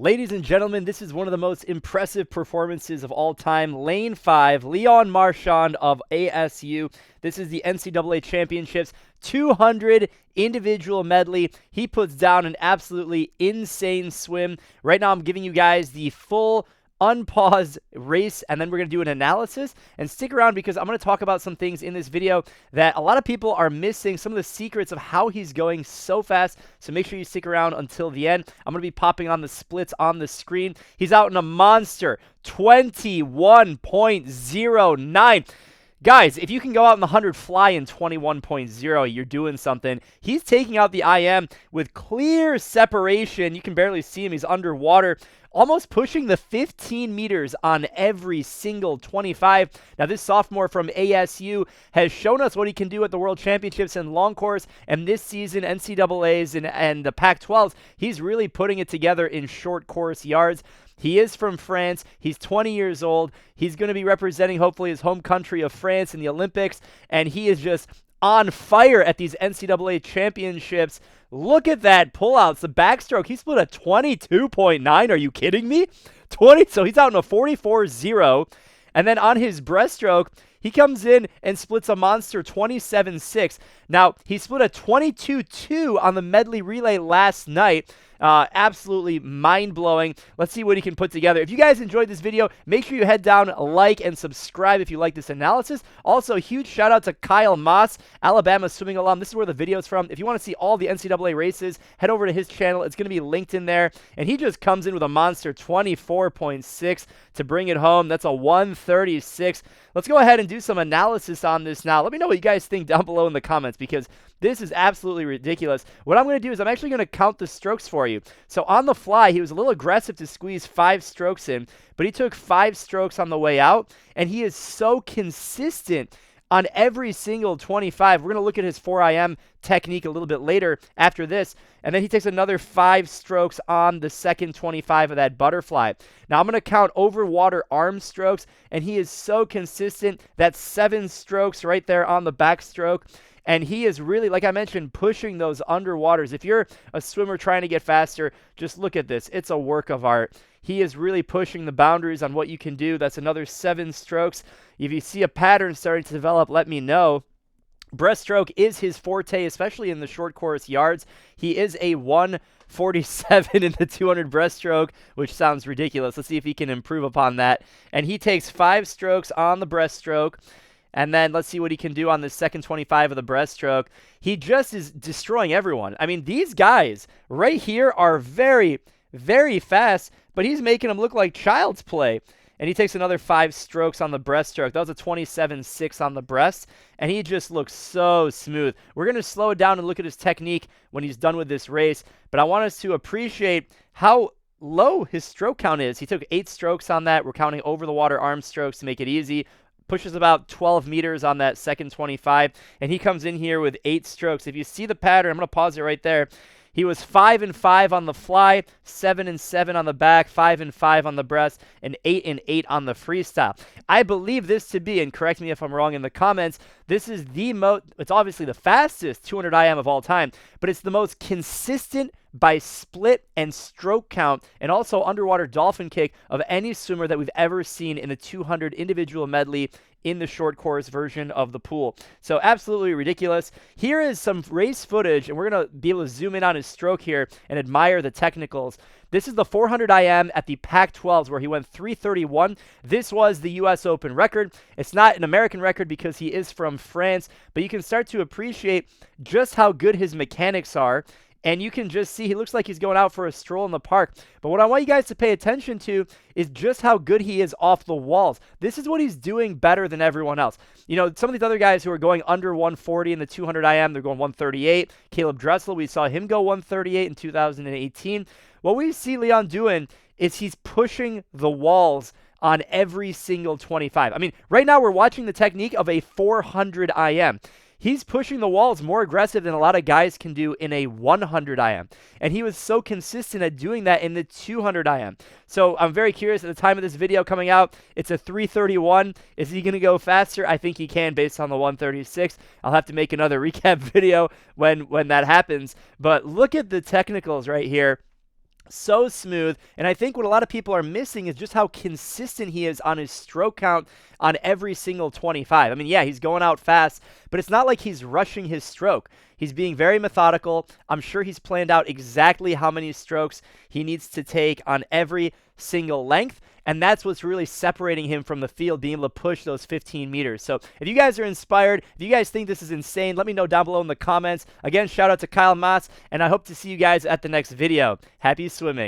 Ladies and gentlemen, this is one of the most impressive performances of all time. Lane 5, Leon Marchand of ASU. This is the NCAA Championships 200 individual medley. He puts down an absolutely insane swim. Right now, I'm giving you guys the full unpause race, and then we're going to do an analysis. And stick around because I'm going to talk about some things in this video that a lot of people are missing, some of the secrets of how he's going so fast. So make sure you stick around until the end. I'm going to be popping on the splits on the screen. He's out in a monster 21.09. Guys, if you can go out in the 100 fly in 21.0, you're doing something. He's taking out the IM with clear separation. You can barely see him. He's underwater, almost pushing the 15 meters on every single 25. Now, this sophomore from ASU has shown us what he can do at the World Championships in long course, and this season, NCAAs and the Pac-12s, he's really putting it together in short course yards. He is from France. He's 20 years old. He's going to be representing, hopefully, his home country of France in the Olympics, and he is just on fire at these NCAA championships. Look at that pullouts. The backstroke, he split a 22.9. Are you kidding me? 20. So he's out in a 44.0. And then on his breaststroke, he comes in and splits a monster 27.6. Now, he split a 22.2 on the medley relay last night. Absolutely mind-blowing. Let's see what he can put together. If you guys enjoyed this video, make sure you head down, like, and subscribe if you like this analysis. Also, huge shout-out to Kyle Moss, Alabama swimming alum. This is where the video's from. If you want to see all the NCAA races, head over to his channel. It's going to be linked in there. And he just comes in with a monster 24.6 to bring it home. That's a 136. Let's go ahead and do some analysis on this now. Let me know what you guys think down below in the comments, because this is absolutely ridiculous. What I'm going to do is I'm actually going to count the strokes for you. So on the fly, he was a little aggressive to squeeze 5 strokes in, but he took 5 strokes on the way out, and he is so consistent on every single 25. We're going to look at his 4IM technique a little bit later after this, and then he takes another 5 strokes on the second 25 of that butterfly. Now I'm going to count over water arm strokes, and he is so consistent. That's 7 strokes right there on the backstroke. And he is really, like I mentioned, pushing those underwaters. If you're a swimmer trying to get faster, just look at this. It's a work of art. He is really pushing the boundaries on what you can do. That's another 7 strokes. If you see a pattern starting to develop, let me know. Breaststroke is his forte, especially in the short course yards. He is a 147 in the 200 breaststroke, which sounds ridiculous. Let's see if he can improve upon that. And he takes 5 strokes on the breaststroke. And then let's see what he can do on the second 25 of the breaststroke. He just is destroying everyone. I mean, these guys right here are very, very fast, but he's making them look like child's play. And he takes another 5 strokes on the breaststroke. That was a 27.6 on the breast, and he just looks so smooth. We're going to slow it down and look at his technique when he's done with this race, but I want us to appreciate how low his stroke count is. He took 8 strokes on that. We're counting over the water arm strokes to make it easy. Pushes about 12 meters on that second 25, and he comes in here with 8 strokes. If you see the pattern, I'm going to pause it right there. He was 5-5 on the fly, 7-7 on the back, 5-5 on the breast, and 8-8 on the freestyle. I believe this to be, and correct me if I'm wrong in the comments, this is it's obviously the fastest 200 IM of all time, but it's the most consistent by split and stroke count, and also underwater dolphin kick of any swimmer that we've ever seen in the 200 individual medley in the short course version of the pool. So absolutely ridiculous. Here is some race footage, and we're going to be able to zoom in on his stroke here and admire the technicals. This is the 400 IM at the Pac-12s where he went 3:31. This was the U.S. Open record. It's not an American record because he is from France, but you can start to appreciate just how good his mechanics are. And you can just see he looks like he's going out for a stroll in the park. But what I want you guys to pay attention to is just how good he is off the walls. This is what he's doing better than everyone else. You know, some of these other guys who are going under 140 in the 200 IM, they're going 138. Caleb Dressel, we saw him go 138 in 2018. What we see Leon doing is he's pushing the walls on every single 25. I mean, right now we're watching the technique of a 400 IM. He's pushing the walls more aggressive than a lot of guys can do in a 100 IM. And he was so consistent at doing that in the 200 IM. So I'm very curious at the time of this video coming out. It's a 3:31. Is he going to go faster? I think he can based on the 1:36. I'll have to make another recap video when that happens. But look at the technicals right here. So smooth, and I think what a lot of people are missing is just how consistent he is on his stroke count on every single 25. I mean, yeah, he's going out fast, but it's not like he's rushing his stroke. He's being very methodical. I'm sure he's planned out exactly how many strokes he needs to take on every single length, and that's what's really separating him from the field, being able to push those 15 meters. So if you guys are inspired, if you guys think this is insane, let me know down below in the comments. Again, shout out to Kyle Maas, and I hope to see you guys at the next video. Happy swimming.